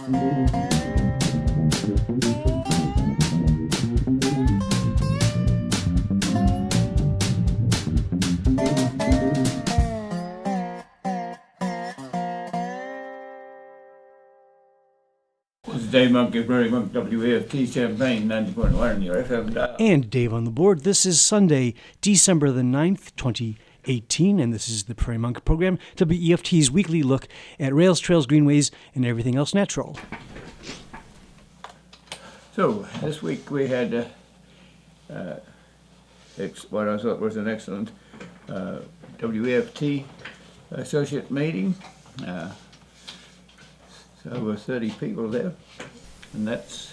This is Dave Monk at Prairie Monk, WAFT Champaign, 90.1, your FM dial. And Dave on the board. This is Sunday, December the 9th, 2018, and this is the Prairie Monk program, WEFT's weekly look at rails, trails, greenways, and everything else natural. So, this week we had what I thought was an excellent WFT associate meeting. Over 30 people there, and that's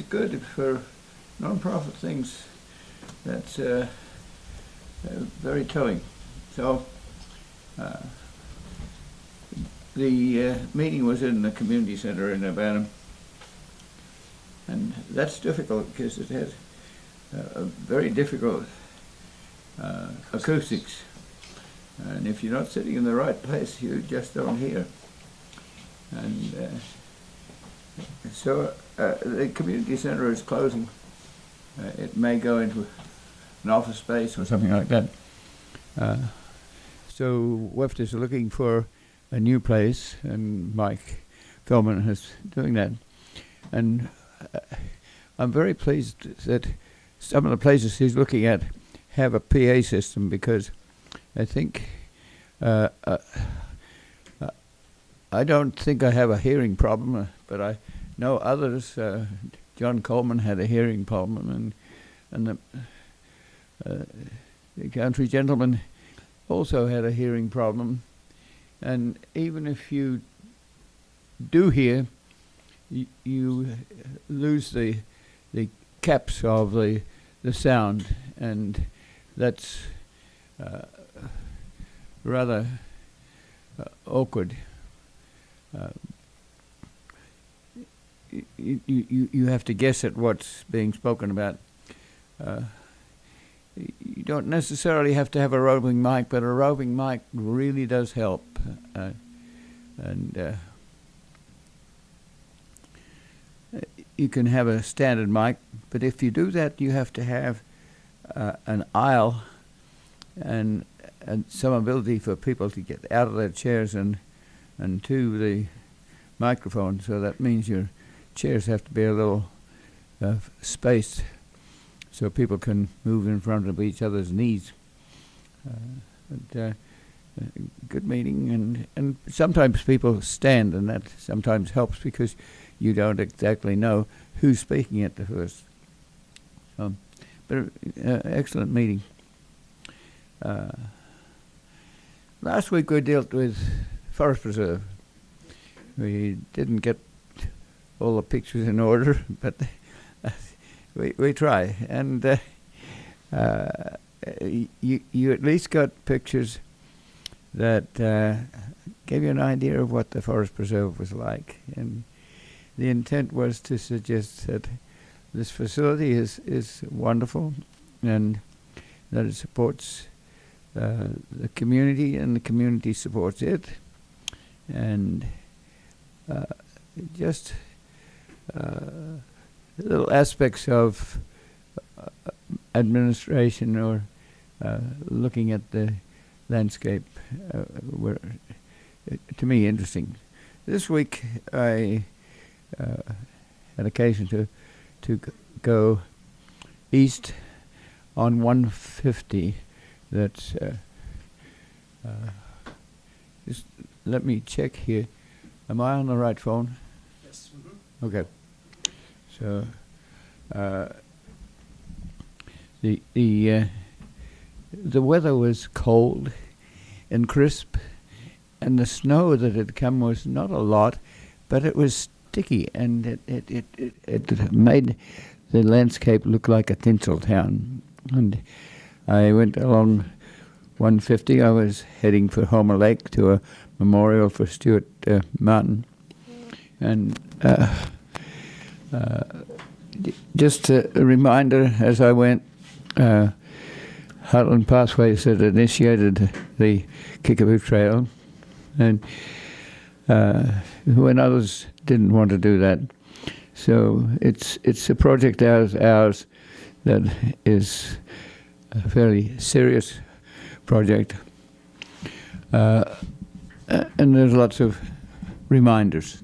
good for non-profit things. That's very telling. So the meeting was in the community center in Urbana, and that's difficult because it has a very difficult acoustics, and if you're not sitting in the right place, you just don't hear. And so the community center is closing. It may go into an office space or something like that. So WEFT is looking for a new place, and Mike Feldman is doing that. And I'm very pleased that some of the places he's looking at have a PA system, because I think I don't think I have a hearing problem, but I know others. John Coleman had a hearing problem, and the country gentleman also had a hearing problem. And even if you do hear, you lose the caps of the sound, and that's rather awkward. You have to guess at what's being spoken about. You don't necessarily have to have a roving mic, but a roving mic really does help. And you can have a standard mic, but if you do that, you have to have an aisle and some ability for people to get out of their chairs and to the microphone. So that means your chairs have to be a little spaced so people can move in front of each other's knees. Good meeting, and sometimes people stand, and that sometimes helps because you don't exactly know who's speaking at the first. But excellent meeting. Last week we dealt with Forest Preserve. We didn't get all the pictures in order, but we try. And you at least got pictures that gave you an idea of what the Forest Preserve was like. And the intent was to suggest that this facility is wonderful, and that it supports the community, and the community supports it. And just little aspects of administration or looking at the landscape were, to me, interesting. This week I had occasion to go east on 150. That's just let me check here. Am I on the right phone? Yes. Mm-hmm. Okay. So the weather was cold and crisp, and the snow that had come was not a lot, but it was sticky, and it made the landscape look like a tinsel town. And I went along 150. I was heading for Homer Lake to a memorial for Stuart Martin, and just a reminder as I went, Heartland Pathways had initiated the Kickapoo Trail, and when others didn't want to do that. So it's a project ours that is a fairly serious project, and there's lots of reminders.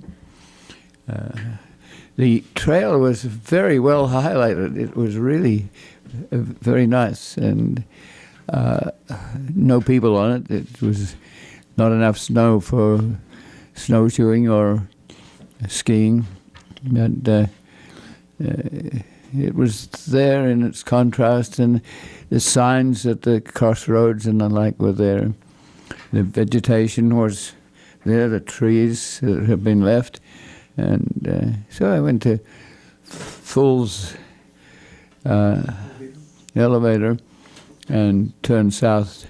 The trail was very well highlighted. It was really very nice, and no people on it. It was not enough snow for snowshoeing or skiing, but it was there in its contrast, and the signs at the crossroads and the like were there. The vegetation was there, the trees that had been left, and so I went to Fool's elevator and turned south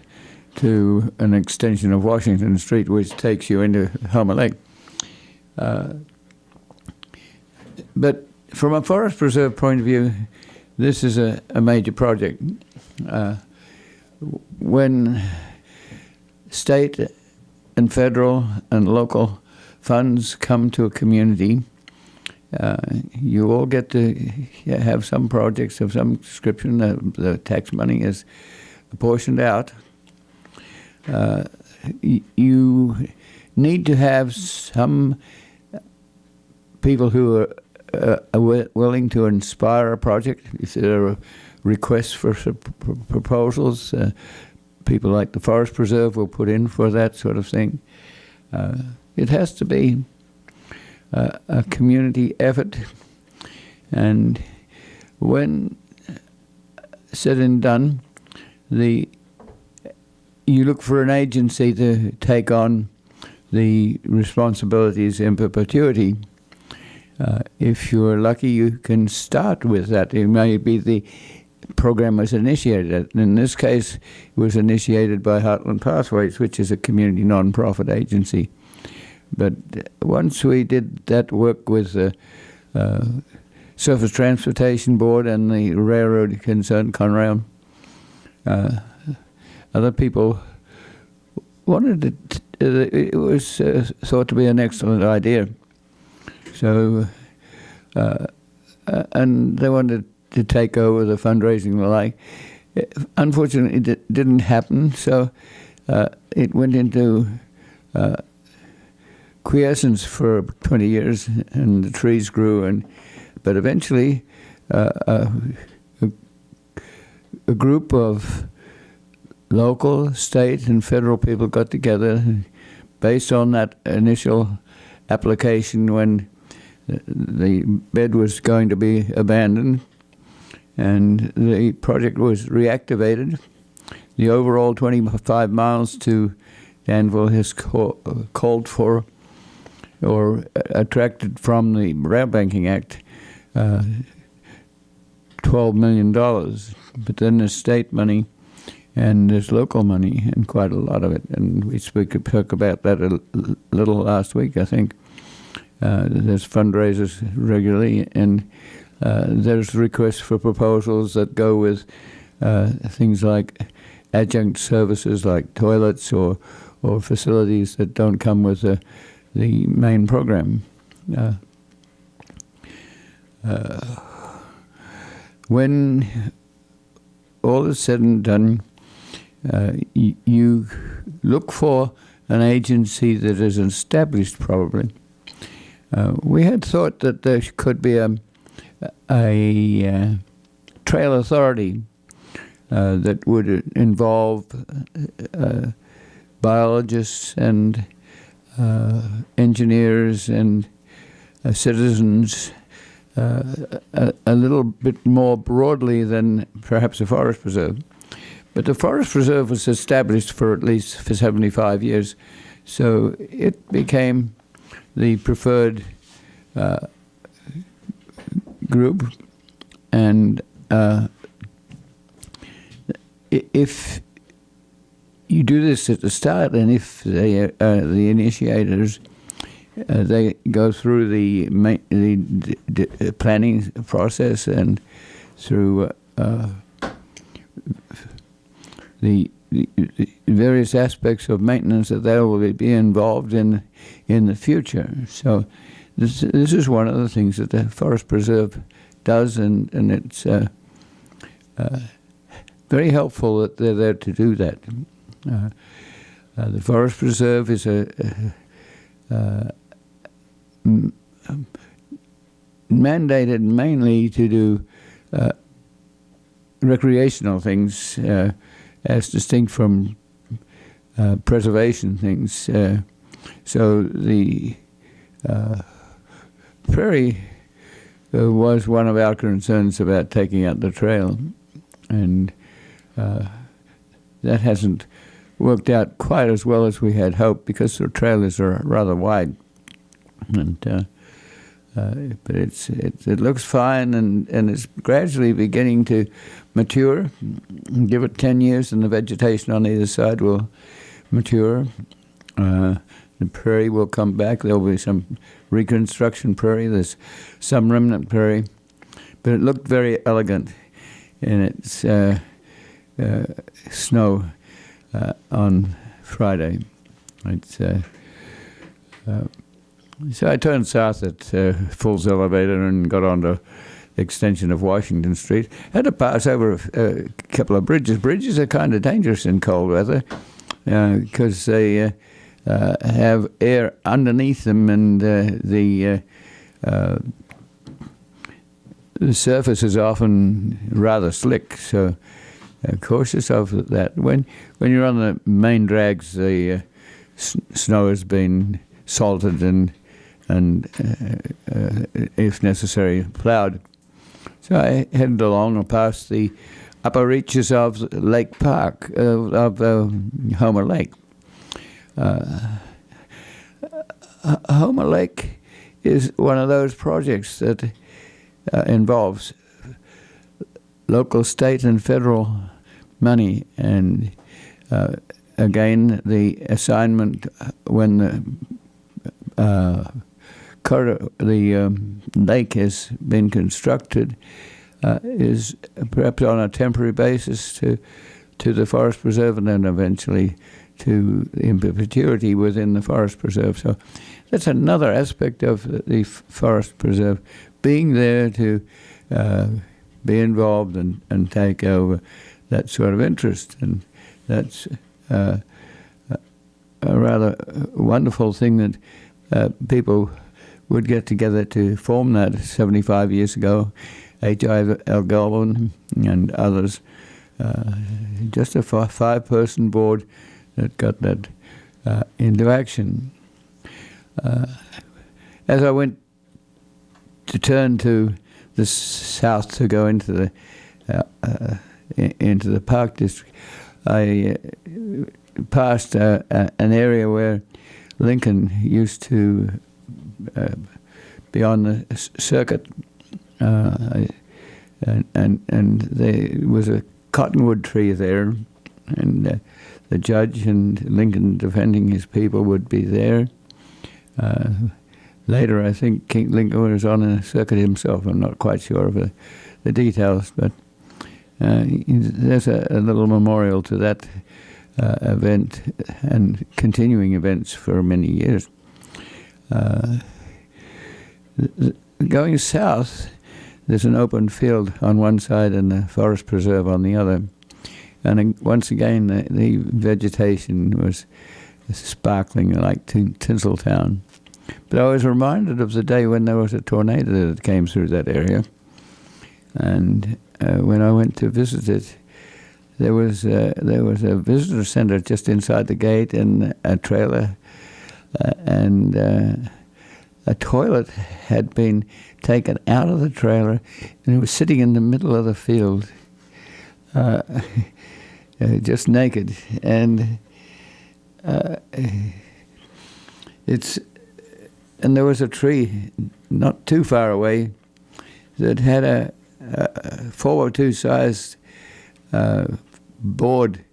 to an extension of Washington Street, which takes you into Homer Lake. But from a forest preserve point of view, this is a major project. When state and federal and local funds come to a community, you all get to have some projects of some description. The tax money is apportioned out. You need to have some people who are willing to inspire a project. If there are requests for proposals, people like the Forest Preserve will put in for that sort of thing. It has to be a community effort, and when said and done, you look for an agency to take on the responsibilities in perpetuity. If you're lucky, you can start with that. It may be the program was initiated. In this case, it was initiated by Heartland Pathways, which is a community non-profit agency. But once we did that work with the Surface Transportation Board and the railroad concern, Conrail, other people wanted it. It was thought to be an excellent idea. So, and they wanted to take over the fundraising and the like. Unfortunately, it didn't happen, so it went into quiescence for 20 years, and the trees grew. But eventually, a group of local, state, and federal people got together based on that initial application when the bed was going to be abandoned, and the project was reactivated. The overall 25 miles to Danville has called for or attracted from the Rail Banking Act $12 million. But then there's state money and there's local money, and quite a lot of it. And we spoke about that a little last week, I think. There's fundraisers regularly, and there's requests for proposals that go with things like adjunct services like toilets or facilities that don't come with the main program. When all is said and done, you look for an agency that is established, probably. We had thought that there could be a trail authority that would involve biologists and engineers and citizens a little bit more broadly than perhaps a forest preserve. But the forest preserve was established for at least for 75 years, so it became the preferred group. And if you do this at the start, and if they the initiators, they go through the planning process and through the various aspects of maintenance that they will be involved in the future. So this is one of the things that the Forest Preserve does, and it's very helpful that they're there to do that. The Forest Preserve is mandated mainly to do recreational things as distinct from preservation things. So the prairie was one of our concerns about taking out the trail, and that hasn't worked out quite as well as we had hoped because the trails are rather wide. And but it looks fine, and it's gradually beginning to mature. Give it 10 years, and the vegetation on either side will mature. The prairie will come back. There will be some reconstruction prairie. There's some remnant prairie, but it looked very elegant in its snow on Friday. It's so I turned south at Fulls Elevator and got onto the extension of Washington Street. Had to pass over a couple of bridges. Bridges are kind of dangerous in cold weather because they have air underneath them, and the surface is often rather slick. So cautious of that. When you're on the main drags, the snow has been salted and if necessary, plowed. So I headed along and past the upper reaches of Lake Park, of Homer Lake. Homer Lake is one of those projects that involves local, state, and federal money, and again, the assignment when the lake has been constructed is perhaps on a temporary basis to the Forest Preserve, and then eventually to in perpetuity within the Forest Preserve. So that's another aspect of the Forest Preserve, being there to be involved and take over that sort of interest. And that's a rather wonderful thing that people would get together to form that 75 years ago. H.I.L. Galvin and others, just a five-person board that got that into action. As I went to turn to the south to go into the Park District, I passed an area where Lincoln used to be on the circuit, and there was a cottonwood tree there, and the judge and Lincoln defending his people would be there. Later, I think King Lincoln was on a circuit himself. I'm not quite sure of the details, but there's a little memorial to that event and continuing events for many years. Going south, there's an open field on one side and the Forest Preserve on the other. And once again, the vegetation was sparkling like Tinseltown. But I was reminded of the day when there was a tornado that came through that area. And when I went to visit it, there was a visitor center just inside the gate, and a trailer, and a toilet had been taken out of the trailer, and it was sitting in the middle of the field, just naked. And and there was a tree not too far away that had a 402 sized board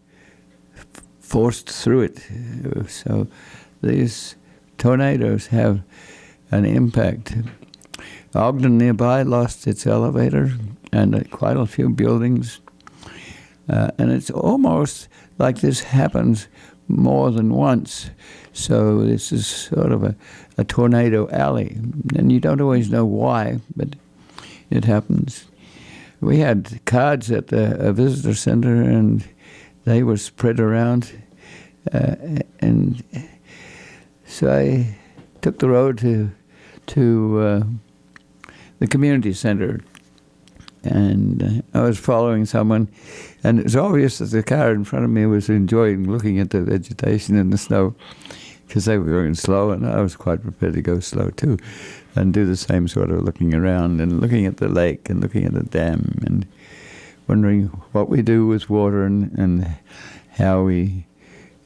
forced through it. So these tornadoes have an impact. Ogden nearby lost its elevator and quite a few buildings. And it's almost like this happens more than once. So this is sort of a tornado alley. And you don't always know why, but it happens. We had cards at the visitor center, and they were spread around. And so I took the road to the community center, and I was following someone, and it was obvious that the car in front of me was enjoying looking at the vegetation and the snow, because they were going slow, and I was quite prepared to go slow too, and do the same sort of looking around and looking at the lake and looking at the dam and wondering what we do with water and how we,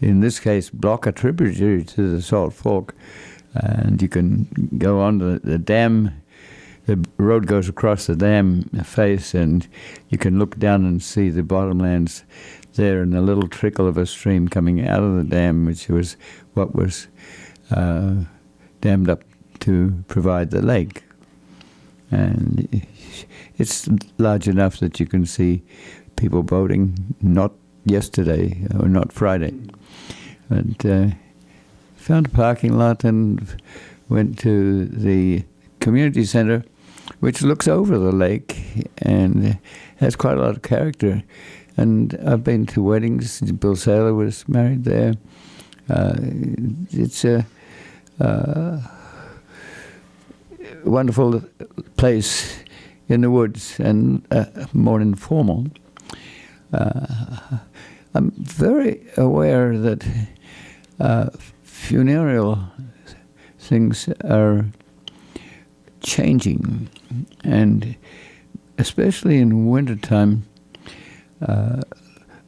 in this case, block a tributary to the Salt Fork, and you can go on to the dam. The road goes across the dam face, and you can look down and see the bottomlands there, and a little trickle of a stream coming out of the dam, which was what was dammed up to provide the lake. And it's large enough that you can see people boating, not yesterday or not Friday. And found a parking lot and went to the community center, which looks over the lake and has quite a lot of character. And I've been to weddings. Bill Saylor was married there. It's a wonderful place in the woods and more informal. I'm very aware that funereal things are changing, and especially in wintertime,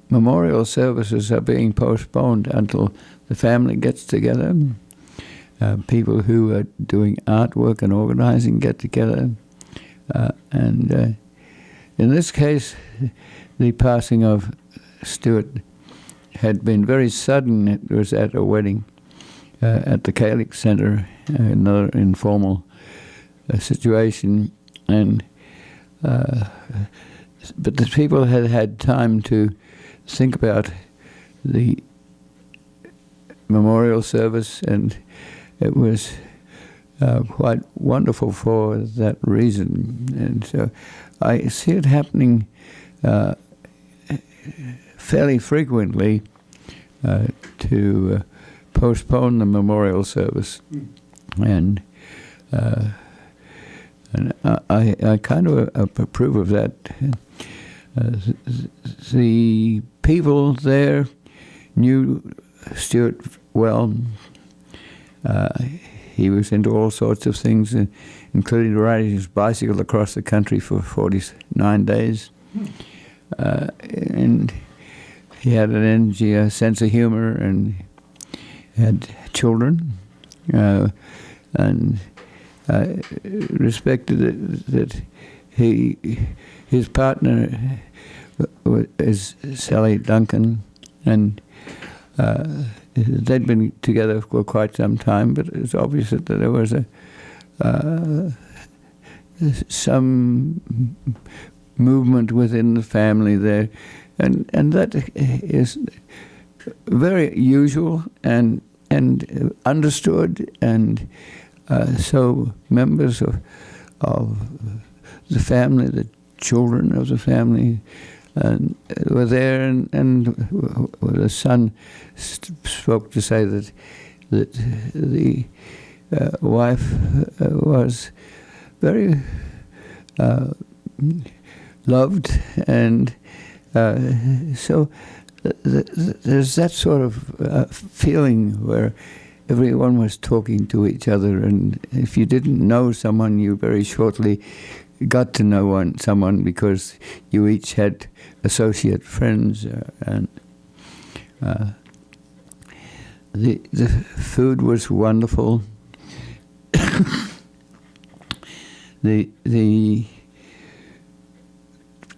memorial services are being postponed until the family gets together. People who are doing artwork and organizing get together. And in this case, the passing of Stuart had been very sudden. It was at a wedding at the Gaelic Center, another informal situation, and but the people had had time to think about the memorial service, and it was quite wonderful for that reason. And so I see it happening fairly frequently to postpone the memorial service. And I kind of approve of that. The people there knew Stuart well. He was into all sorts of things, including riding his bicycle across the country for 49 days. And he had an energy, a sense of humor, and had children. And I respected that his partner is Sally Duncan, and they'd been together for quite some time, but it's obvious that there was some movement within the family there, and that is very usual and understood, and so members of the family, the children of the family, were there, and the son spoke to say that the wife was very loved, and so there's that sort of feeling where everyone was talking to each other, and if you didn't know someone, you very shortly got to know someone because you each had associate friends, and the food was wonderful. The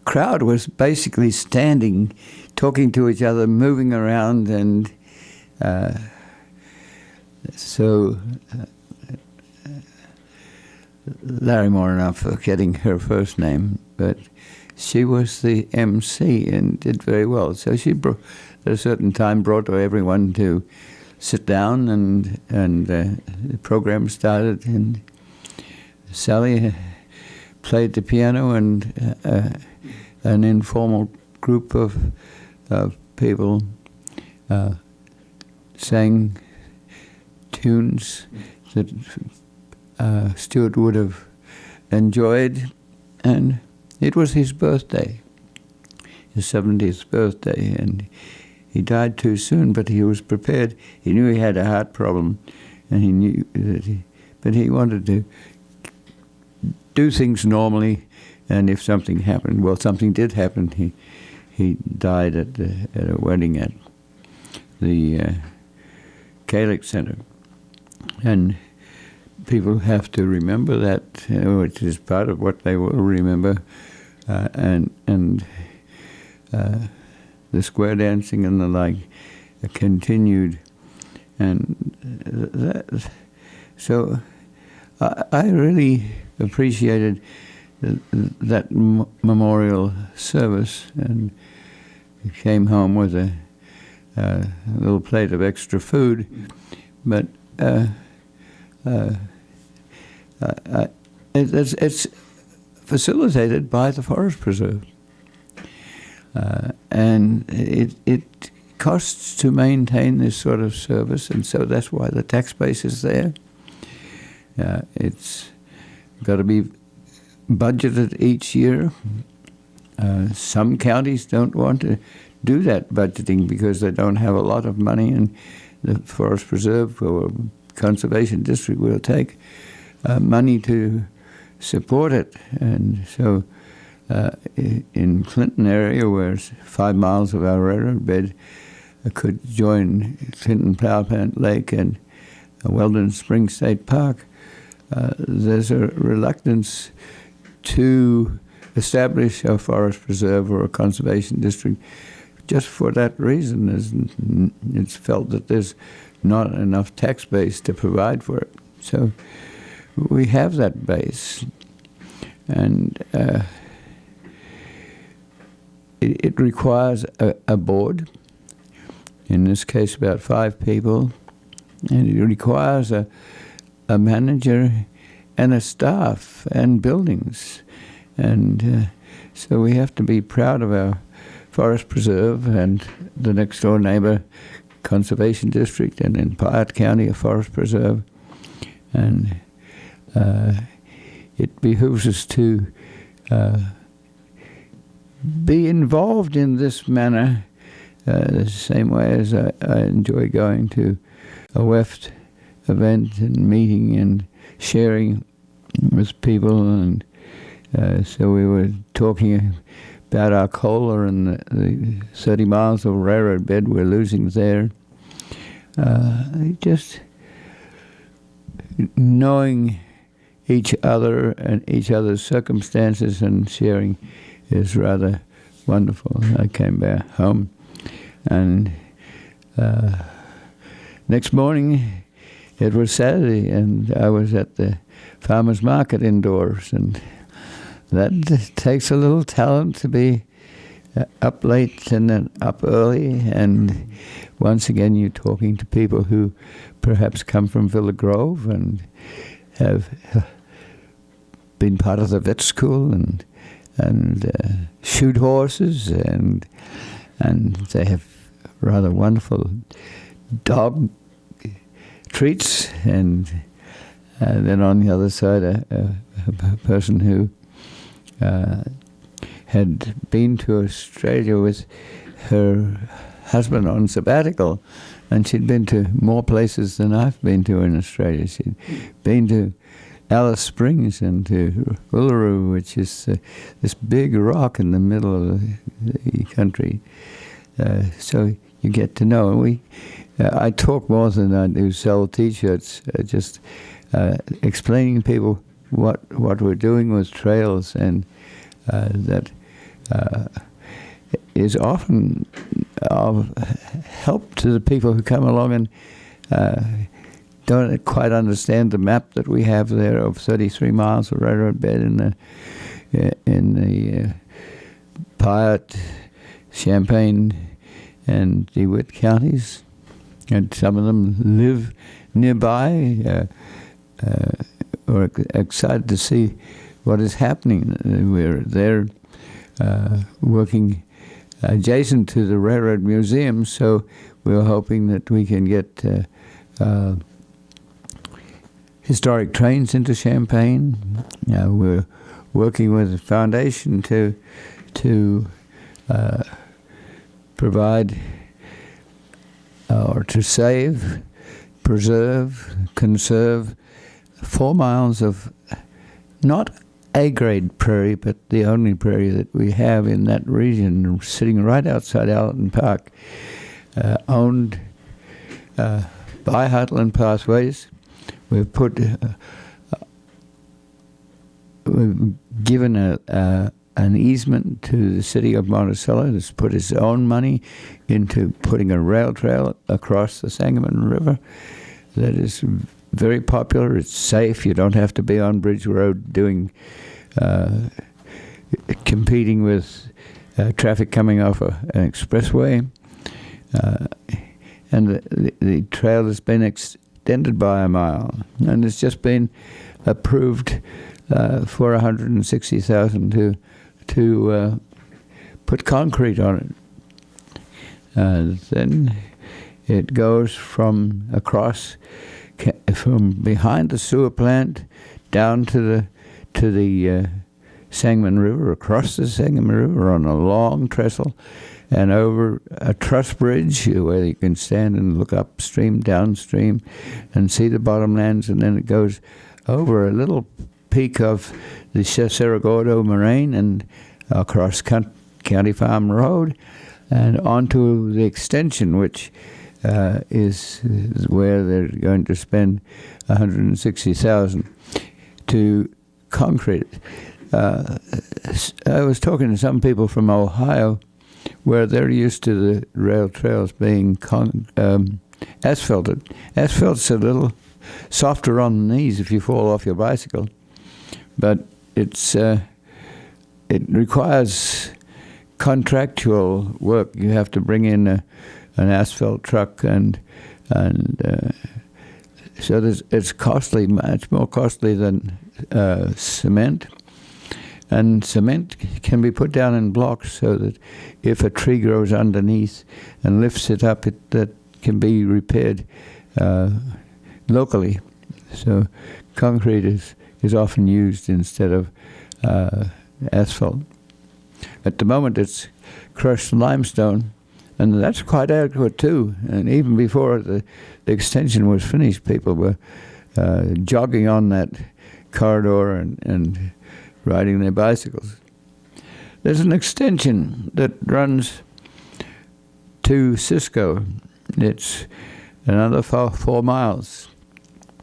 crowd was basically standing, talking to each other, moving around, and so Larry Moore, I'm forgetting her first name, but she was the MC and did very well. So she at a certain time brought to everyone to sit down, and the program started, and Sally played the piano, and an informal group of people sang tunes that Stuart would have enjoyed, and it was his birthday, his 70th birthday, and he died too soon, but he was prepared. He knew he had a heart problem, and he knew that but he wanted to do things normally, and if something happened, well, something did happen. He died at a wedding at the Gaelic Centre, and people have to remember that, which is part of what they will remember, and the square dancing and the like continued, and so I really appreciated that memorial service, and came home with a little plate of extra food, but it's facilitated by the Forest Preserve, and it costs to maintain this sort of service, and so that's why the tax base is there. It's got to be budgeted each year. Some counties don't want to do that budgeting because they don't have a lot of money, and the Forest Preserve or Conservation District will take money to support it. And so in Clinton area, where it's 5 miles of our railroad bed could join Clinton Power Plant Lake and Weldon Springs State Park, there's a reluctance to establish a forest preserve or a conservation district just for that reason. It's felt that there's not enough tax base to provide for it. So we have that base, and it requires a board, in this case about 5 people, and it requires a manager and a staff and buildings. And so we have to be proud of our Forest Preserve and the next door neighbor Conservation District, and in Piatt County a Forest Preserve. And it behooves us to be involved in this manner, the same way as I enjoy going to a WEFT event and meeting and sharing with people. And so we were talking about our coal and the 30 miles of railroad bed we're losing there. Just knowing each other and each other's circumstances and sharing is rather wonderful. I came back home, and next morning it was Saturday, and I was at the farmer's market indoors, and that takes a little talent to be up late and then up early, and once again you're talking to people who perhaps come from Villa Grove and have been part of the vet school and shoot horses, and they have rather wonderful dog treats, and then on the other side a person who had been to Australia with her husband on sabbatical, and she'd been to more places than I've been to in Australia. She'd been to Alice Springs and to Uluru, which is this big rock in the middle of the country. So you get to know. And I talk more than I do sell T-shirts, just explaining to people what we're doing with trails, and that is often of help to the people who come along and don't quite understand the map that we have there of 33 miles of railroad bed in the Piatt, Champaign, and DeWitt counties, and some of them live nearby, or excited to see what is happening. We're there working adjacent to the Railroad Museum, so we're hoping that we can get historic trains into Champaign. We're working with the foundation to provide or to save, preserve, conserve 4 miles of not A-grade prairie, but the only prairie that we have in that region, sitting right outside Allerton Park, owned by Heartland Pathways. We've given an easement to the city of Monticello that's put its own money into putting a rail trail across the Sangamon River that is very popular. It's safe. You don't have to be on Bridge Road doing competing with traffic coming off an expressway. And the trail has been extended by a mile, and it's just been approved for $160,000 to put concrete on it. Then it goes from behind the sewer plant down to the Sangamon River, across the Sangamon River on a long trestle, and over a truss bridge where you can stand and look upstream, downstream, and see the bottomlands. And then it goes over a little peak of the Cerro Gordo moraine and across County Farm Road and onto the extension, which is where they're going to spend $160,000 to concrete it. I was talking to some people from Ohio, where they're used to the rail trails being asphalted. Asphalt's a little softer on the knees if you fall off your bicycle, but it requires contractual work. You have to bring in an asphalt truck, and so it's costly, much more costly than cement. And cement can be put down in blocks so that if a tree grows underneath and lifts it up, that can be repaired locally. So concrete is often used instead of asphalt. At the moment, it's crushed limestone, and that's quite adequate too. And even before the extension was finished, people were jogging on that corridor and riding their bicycles. There's an extension that runs to Cisco. It's another 4 miles,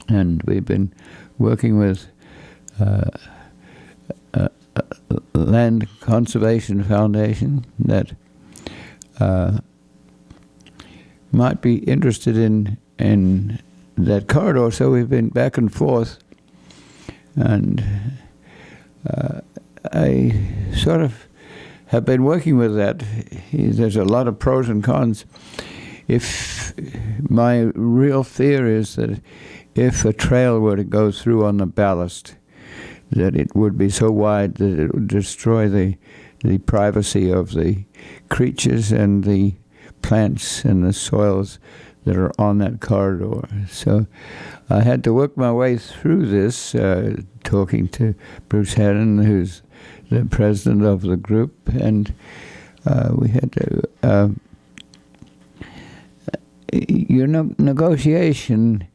and we've been working with Land Conservation Foundation that might be interested in that corridor. So we've been back and forth, and I sort of have been working with that. There's a lot of pros and cons. If my real fear is that if a trail were to go through on the ballast, that it would be so wide that it would destroy the privacy of the creatures and the plants and the soils that are on that corridor. So I had to work my way through this, talking to Bruce Haddon, who's the president of the group, and we had to negotiation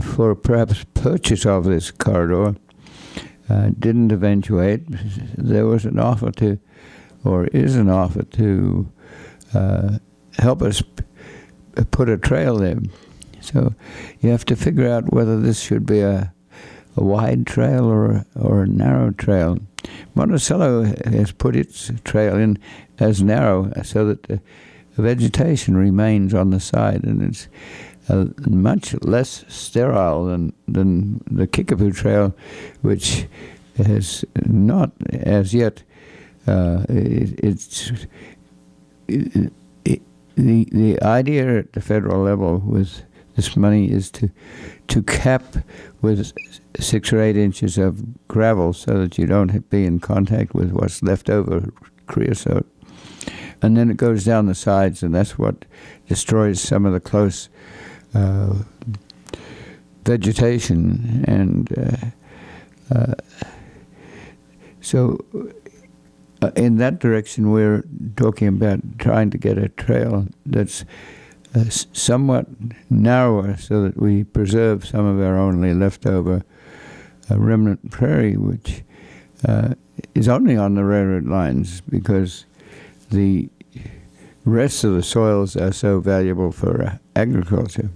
for perhaps purchase of this corridor didn't eventuate. There was an offer to, or is an offer to, help us put a trail there. So you have to figure out whether this should be a wide trail or a narrow trail. Monticello has put its trail in as narrow so that the vegetation remains on the side, and it's much less sterile than the Kickapoo Trail, which has not as yet the idea at the federal level with this money is to cap with 6 or 8 inches of gravel so that you don't be in contact with what's left over creosote. And then it goes down the sides, and that's what destroys some of the close vegetation. And so in that direction, we're talking about trying to get a trail that's somewhat narrower so that we preserve some of our only leftover remnant prairie, which is only on the railroad lines because the rest of the soils are so valuable for agriculture.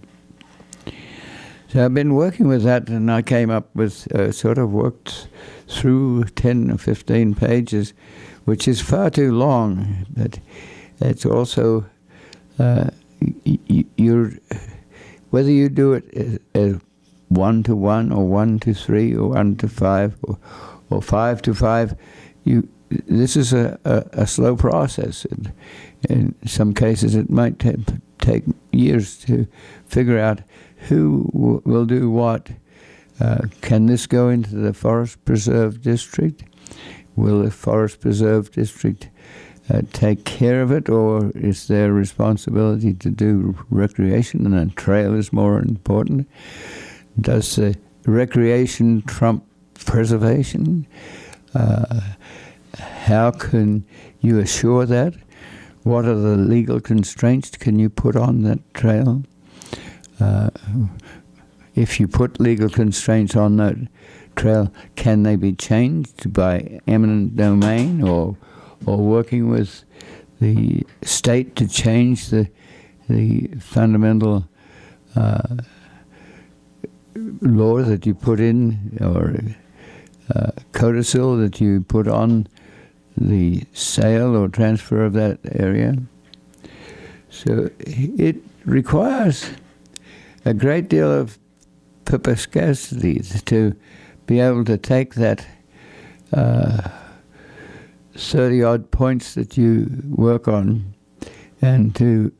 So I've been working with that, and I came up with sort of worked through 10 or 15 pages, which is far too long, but it's also you're whether you do it as 1 to 1 or 1 to 3 or 1 to 5 or 5 to 5, this is a slow process. And in some cases, it might take years to figure out who will do what. Can this go into the Forest Preserve District? Will the Forest Preserve District take care of it, or is their responsibility to do recreation and a trail is more important? Does the recreation trump preservation? How can you assure that? What are the legal constraints can you put on that trail? If you put legal constraints on that trail, can they be changed by eminent domain or working with the state to change the fundamental law that you put in, or codicil that you put on the sale or transfer of that area? So it requires a great deal of perspicacity to be able to take that 30-odd points that you work on and to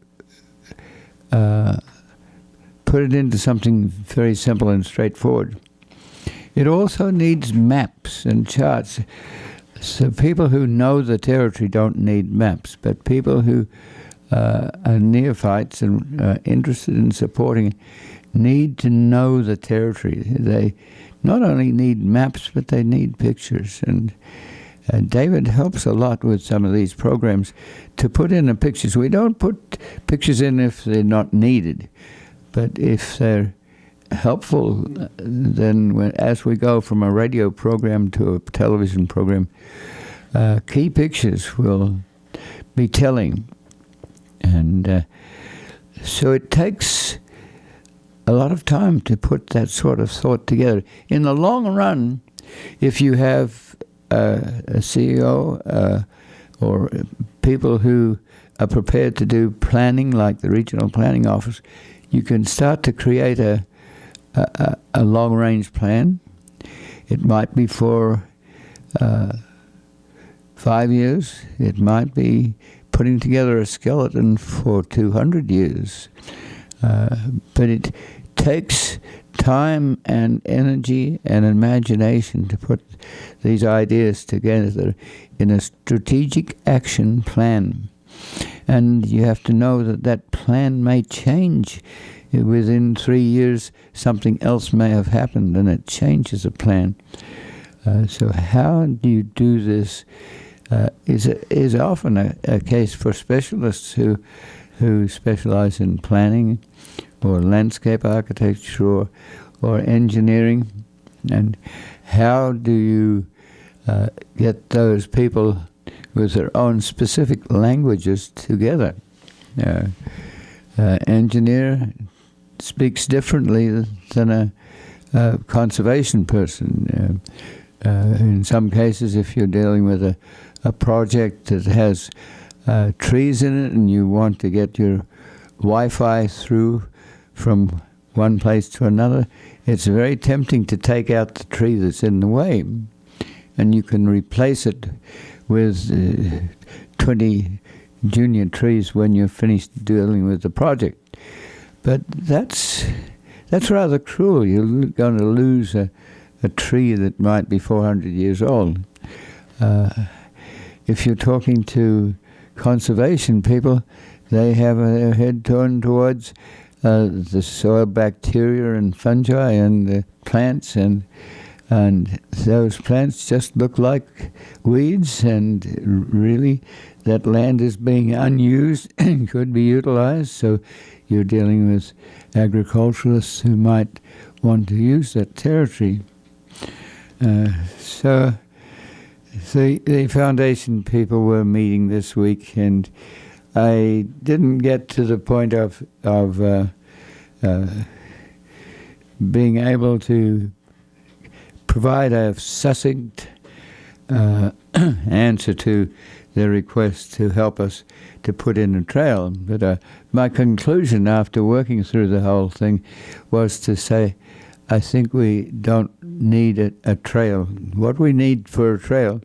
put it into something very simple and straightforward. It also needs maps and charts. So people who know the territory don't need maps, but people who are neophytes and interested in supporting it need to know the territory. They not only need maps, but they need pictures. And David helps a lot with some of these programs to put in the pictures. We don't put pictures in if they're not needed, but if they're helpful, then as we go from a radio program to a television program, key pictures will be telling. And so it takes a lot of time to put that sort of thought together. In the long run, if you have a CEO or people who are prepared to do planning, like the Regional Planning Office, you can start to create a long-range plan. It might be for 5 years. It might be putting together a skeleton for 200 years. But it takes time and energy and imagination to put these ideas together in a strategic action plan. And you have to know that that plan may change. Within 3 years, something else may have happened, and it changes a plan. So how do you do this is often a case for specialists who specialize in planning or landscape architecture or engineering. And how do you get those people with their own specific languages together? Engineer speaks differently than a conservation person. In some cases, if you're dealing with a project that has trees in it and you want to get your Wi-Fi through from one place to another, it's very tempting to take out the tree that's in the way, and you can replace it with 20 junior trees when you're finished dealing with the project. But that's rather cruel. You're going to lose a tree that might be 400 years old. If you're talking to conservation people, they have their head turned towards the soil bacteria and fungi and the plants, and those plants just look like weeds, and really that land is being unused and could be utilized. So you're dealing with agriculturalists who might want to use that territory. So the foundation people were meeting this week, and I didn't get to the point of being able to provide a succinct answer to their request to help us to put in a trail. But my conclusion after working through the whole thing was to say, I think we don't need a trail. What we need for a trail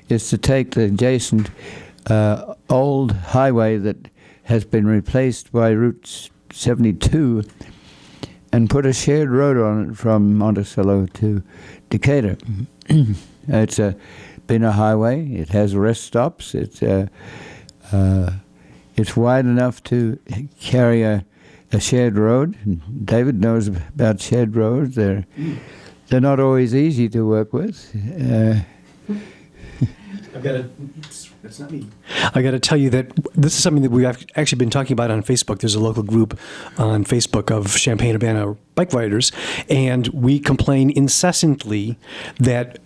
is to take the adjacent old highway that has been replaced by Route 72 and put a shared road on it from Monticello to Decatur. It's been a highway. It has rest stops. It's wide enough to carry a shared road. David knows about shared roads. They're not always easy to work with. That's not me. I got to tell you that this is something that we've actually been talking about on Facebook. There's a local group on Facebook of Champaign-Urbana bike riders, and we complain incessantly that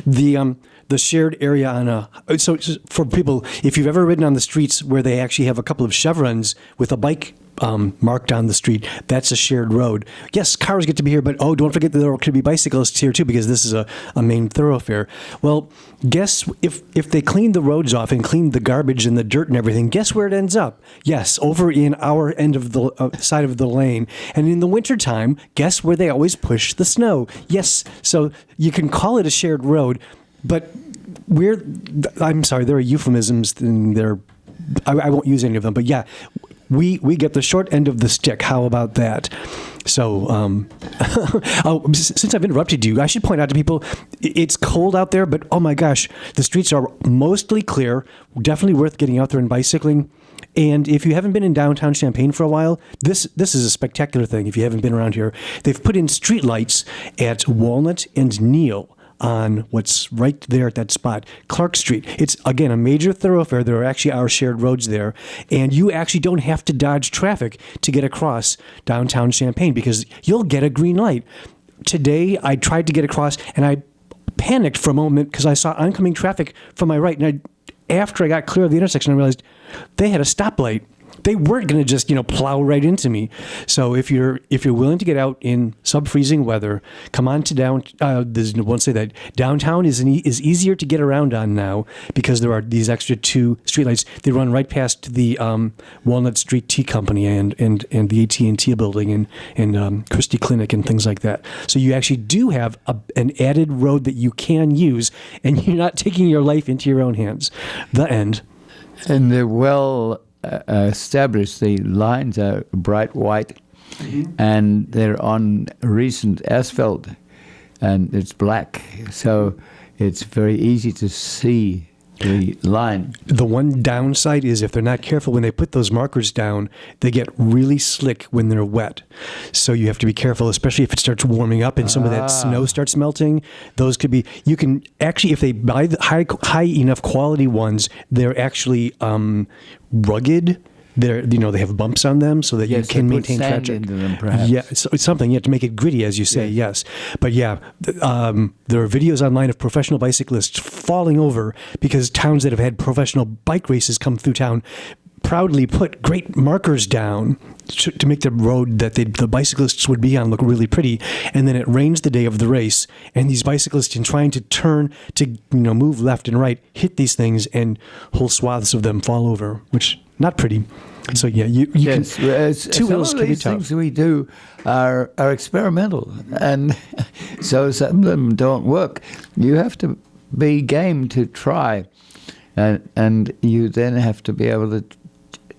the shared area on so for people, if you've ever ridden on the streets where they actually have a couple of chevrons with a bike marked on the street, that's a shared road. Yes, cars get to be here, but don't forget that there could be bicyclists here too, because this is a main thoroughfare. Well, guess if they clean the roads off and clean the garbage and the dirt and everything, guess where it ends up? Yes, over in our end of the side of the lane. And in the wintertime, guess where they always push the snow? Yes, so you can call it a shared road, but I'm sorry, there are euphemisms in there. I won't use any of them, but yeah, we get the short end of the stick. How about that? So, since I've interrupted you, I should point out to people, it's cold out there, but oh my gosh, the streets are mostly clear, definitely worth getting out there and bicycling. And if you haven't been in downtown Champaign for a while, this is a spectacular thing. If you haven't been around here, they've put in street lights at Walnut and Neal on what's right there at that spot, Clark Street. It's, again, a major thoroughfare. There actually are shared roads there, and you actually don't have to dodge traffic to get across downtown Champaign because you'll get a green light. Today, I tried to get across, and I panicked for a moment because I saw oncoming traffic from my right, and after I got clear of the intersection, I realized they had a stoplight. They weren't going to just, plow right into me. So if you're willing to get out in sub-freezing weather, come on to won't say that downtown is easier to get around on now because there are these extra two streetlights. They run right past the Walnut Street Tea Company and the AT&T building and Christie Clinic and things like that. So you actually do have an added road that you can use, and you're not taking your life into your own hands. The end. And they're well established. The lines are bright white, and they're on recent asphalt, and it's black, so it's very easy to see the line. The one downside is if they're not careful when they put those markers down, they get really slick when they're wet. So you have to be careful, especially if it starts warming up and some of that snow starts melting. Those could be, you can actually, if they buy the high enough quality ones, they're actually rugged. They have bumps on them so that you can maintain traction. Into them, perhaps. Yeah, so it's something to make it gritty, as you say. Yes, but yeah, there are videos online of professional bicyclists falling over because towns that have had professional bike races come through town proudly put great markers down to make the road that the bicyclists would be on look really pretty, and then it rains the day of the race, and these bicyclists, in trying to turn to move left and right, hit these things, and whole swaths of them fall over, which not pretty. So yeah, you can. Two wheels can be tough. Things we do are experimental, and so some of them don't work. You have to be game to try. and you then have to be able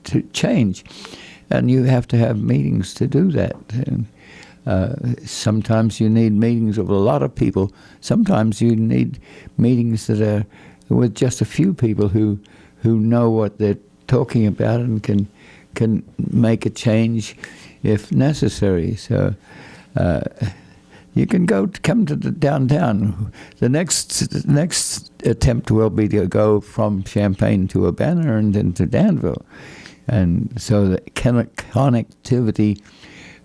to change, and you have to have meetings to do that. And, sometimes you need meetings with a lot of people. Sometimes you need meetings that are with just a few people who know what they're talking about and can make a change if necessary. So you can come to the downtown. The next attempt will be to go from Champaign to Urbana and then to Danville, and so the connectivity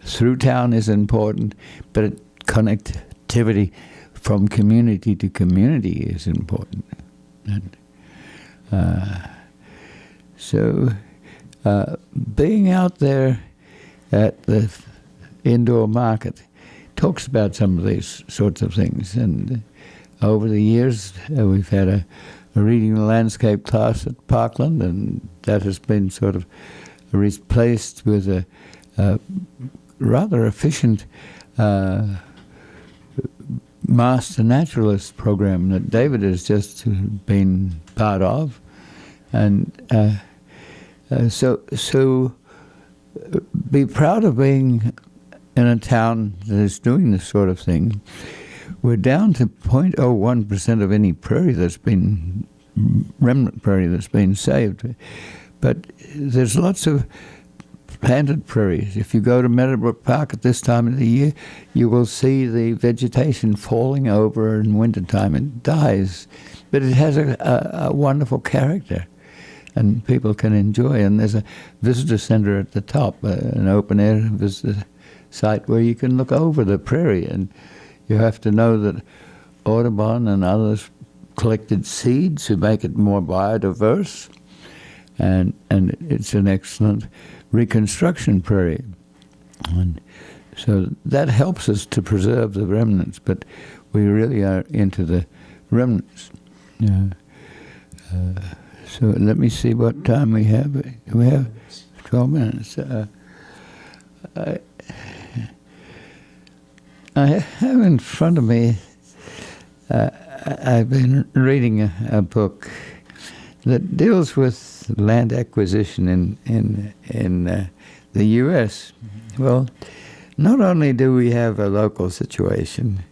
through town is important, but connectivity from community to community is important. And so being out there at the indoor market talks about some of these sorts of things. And over the years, we've had a reading the landscape class at Parkland, and that has been sort of replaced with a rather efficient master naturalist program that David has just been part of. And so be proud of being in a town that is doing this sort of thing. We're down to 0.01% of any prairie that's been, remnant prairie that's been saved. But there's lots of planted prairies. If you go to Meadowbrook Park at this time of the year, you will see the vegetation falling over in wintertime. It dies, but it has a wonderful character, and people can enjoy. And there's a visitor center at the top, an open-air visitor site where you can look over the prairie. And you have to know that Audubon and others collected seeds to make it more biodiverse, and it's an excellent reconstruction prairie. And so that helps us to preserve the remnants, but we really are into the remnants. So let me see what time we have. We have 12 minutes. I have in front of me, I've been reading a book that deals with land acquisition in the U.S. Well, not only do we have a local situation,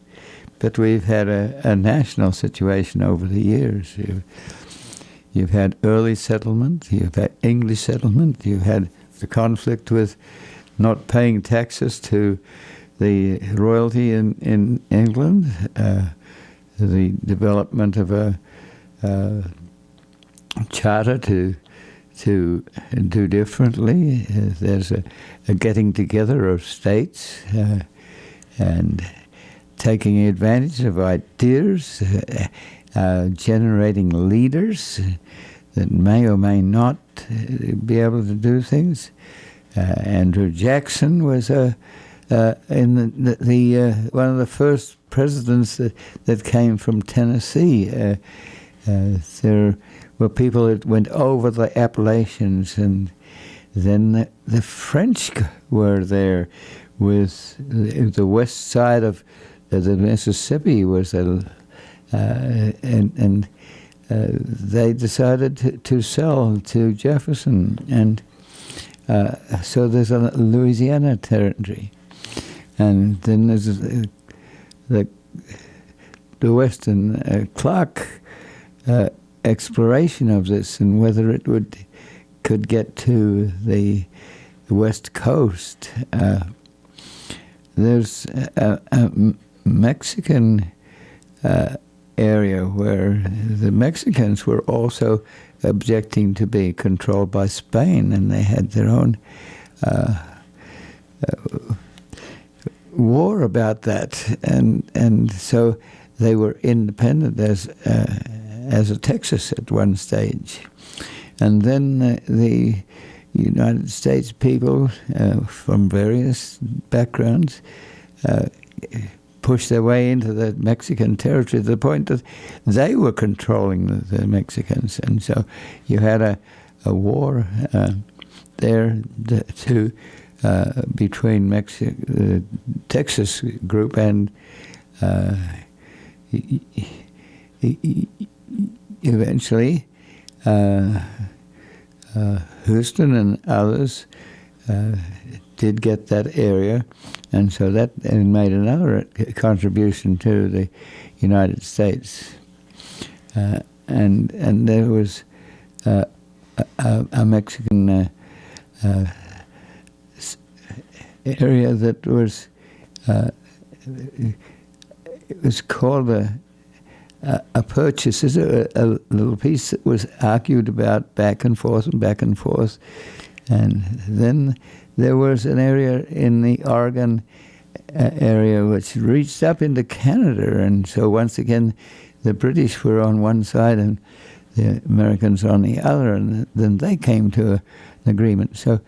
but we've had a national situation over the years. You've had early settlement, you've had English settlement, you've had the conflict with not paying taxes to the royalty in England, the development of a charter to do differently. There's a getting together of states and taking advantage of ideas, generating leaders that may or may not be able to do things. Andrew Jackson was in the one of the first presidents that came from Tennessee. There were people that went over the Appalachians, and then the French were there with the west side of the Mississippi was and they decided to sell to Jefferson, and so there's a Louisiana territory, and then there's the Western Clark exploration of this, and whether it could get to the West Coast. There's a Mexican area where the Mexicans were also objecting to be controlled by Spain, and they had their own war about that, and so they were independent as a Texas at one stage. And then the United States people from various backgrounds pushed their way into the Mexican territory to the point that they were controlling the Mexicans. And so you had a war there between the Texas group and eventually Houston and others did get that area, and so that made another contribution to the United States. And there was a Mexican area that was it was called a purchase. It's a little piece that was argued about back and forth, and then there was an area in the Oregon area which reached up into Canada, and so once again the British were on one side and the Americans on the other, and then they came to an agreement. So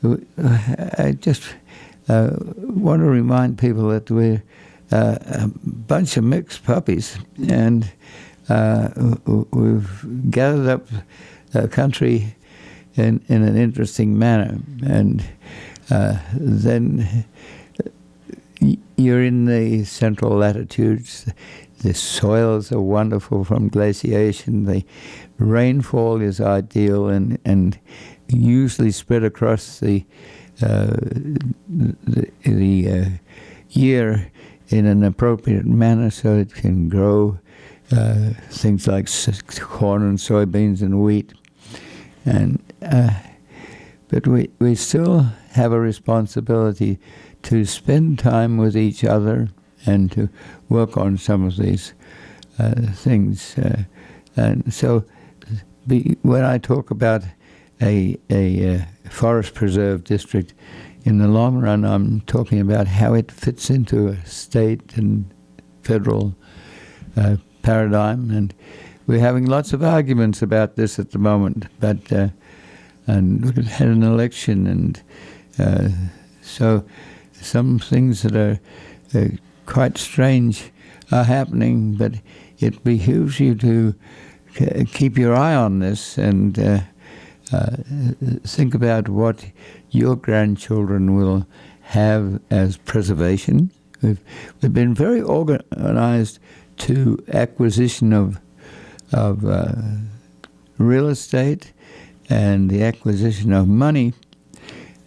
I just want to remind people that we're a bunch of mixed puppies, and we've gathered up a country in an interesting manner. And then you're in the central latitudes. The soils are wonderful from glaciation. The rainfall is ideal and usually spread across the year in an appropriate manner, so it can grow things like corn and soybeans and wheat. And but we still have a responsibility to spend time with each other and to work on some of these things. And so when I talk about a forest preserve district, in the long run, I'm talking about how it fits into a state and federal paradigm. And we're having lots of arguments about this at the moment. But and we had an election, and so some things that are quite strange are happening. But it behooves you to keep your eye on this and think about what your grandchildren will have as preservation. We've been very organized to acquisition of real estate and the acquisition of money,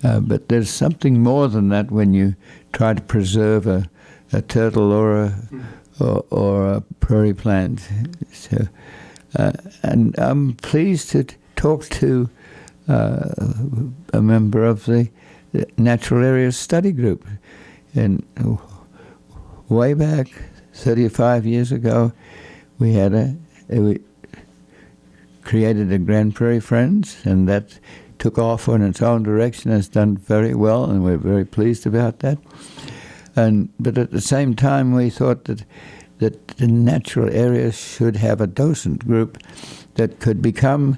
but there's something more than that when you try to preserve a turtle or a prairie plant. So, and I'm pleased to talk to a member of the Natural Areas Study Group. And way back 35 years ago, we had we created a Grand Prairie Friends, and that took off in its own direction, has done very well, and we're very pleased about that. But at the same time, we thought that the natural areas should have a docent group that could become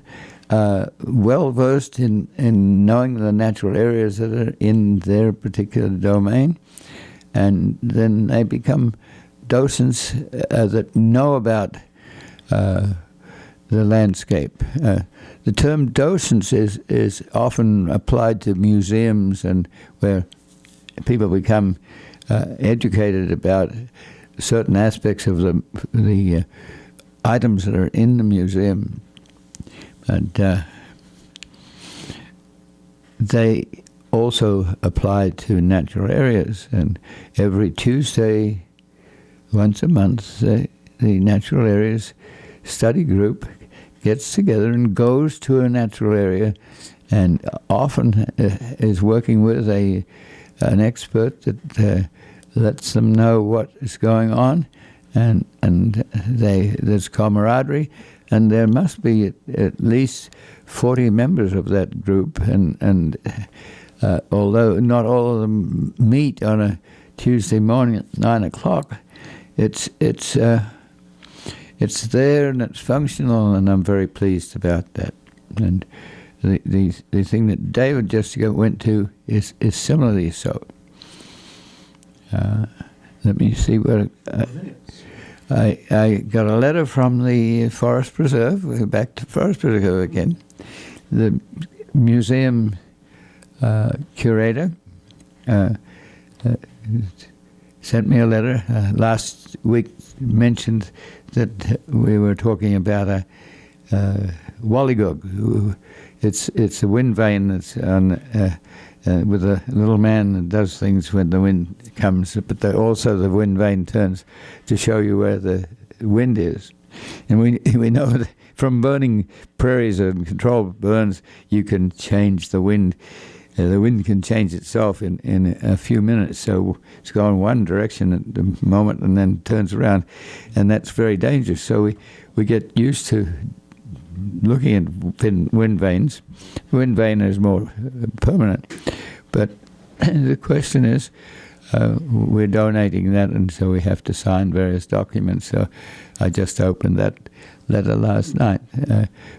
well-versed in knowing the natural areas that are in their particular domain, and then they become docents that know about the landscape. The term docents is often applied to museums and where people become educated about certain aspects of the items that are in the museum. But they also apply to natural areas, and every Tuesday, once a month, the Natural Areas Study Group gets together and goes to a natural area, and often is working with an expert that lets them know what is going on, and there's camaraderie. And there must be at least 40 members of that group, and although not all of them meet on a Tuesday morning at 9 o'clock, it's there and it's functional, and I'm very pleased about that. And the thing that David just went to is similarly so. Let me see where. I got a letter from the Forest Preserve. We're back to Forest Preserve again. The museum curator sent me a letter last week. Mentioned that we were talking about Wollygug. It's a wind vane that's on, with a little man that does things when the wind comes, but also the wind vane turns to show you where the wind is. And we know that from burning prairies and controlled burns, you can change the wind. The wind can change itself in a few minutes, so it's going one direction at the moment and then turns around, and that's very dangerous. So we get used to looking at wind vanes. Wind vane is more permanent, but the question is, we're donating that, and so we have to sign various documents. So I just opened that letter last night.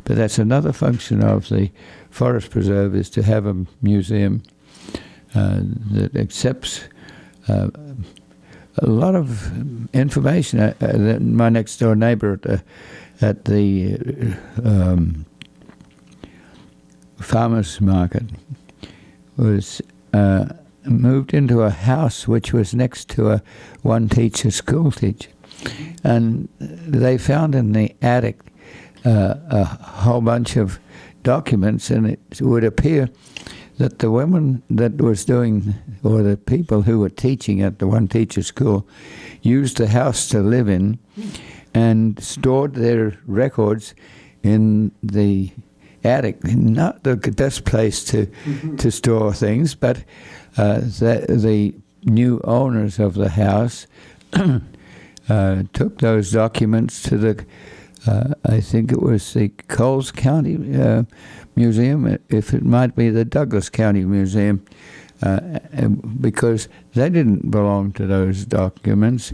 But that's another function of the Forest Preserve, is to have a museum that accepts a lot of information. My next door neighbor at the farmers market was moved into a house which was next to a one-teacher school teacher. And they found in the attic a whole bunch of documents, and it would appear that the women that was doing, or the people who were teaching at the one-teacher school, used the house to live in and stored their records in the attic. Not the best place to store things, but the new owners of the house took those documents to the, I think it was the Coles County Museum, if it might be the Douglas County Museum, because they didn't belong to those documents,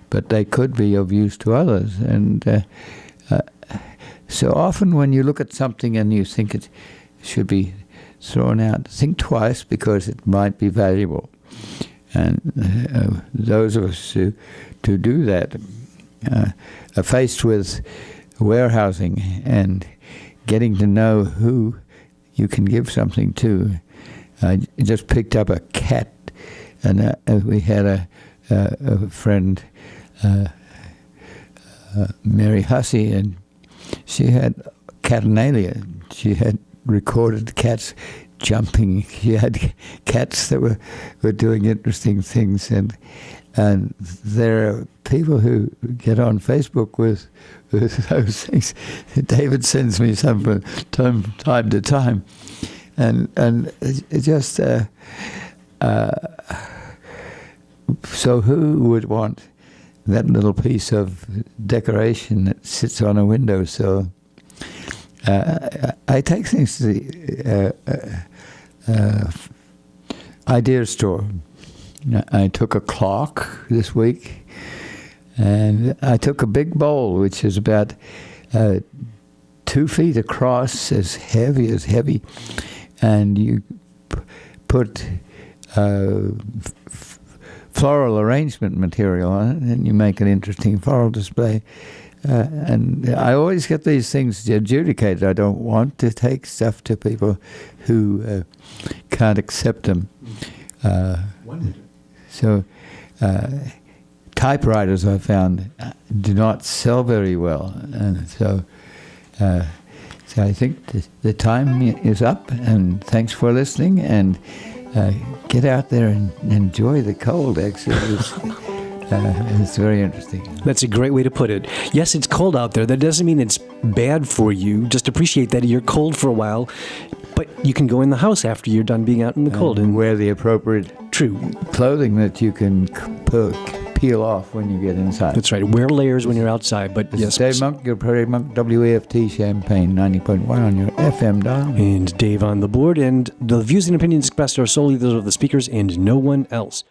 but they could be of use to others. And so often when you look at something and you think it should be thrown out, think twice, because it might be valuable. And those of us who do that are faced with warehousing and getting to know who you can give something to. I just picked up a cat, and we had a friend, Mary Hussey, and she had Catanalia. She had recorded cats jumping. She had cats that were doing interesting things, and there are people who get on Facebook with those things. David sends me some from time to time, and it just so who would want that little piece of decoration that sits on a windowsill? I take things to the idea store. I took a clock this week, and I took a big bowl, which is about 2 feet across, as heavy, and you put floral arrangement material on it, and you make an interesting floral display. And I always get these things adjudicated. I don't want to take stuff to people who can't accept them. So typewriters, I found, do not sell very well. And so I think the time is up, and thanks for listening, and get out there and enjoy the cold, actually. It's very interesting. That's a great way to put it. Yes, it's cold out there. That doesn't mean it's bad for you. Just appreciate that you're cold for a while, but you can go in the house after you're done being out in the cold. And wear the appropriate clothing that you can peel off when you get inside. That's right. Wear layers when you're outside. But this yes, is Dave Monk, your Prairie Monk, WAFT Champaign 90.1 on your FM dial. And Dave on the board. And the views and opinions expressed are solely those of the speakers and no one else.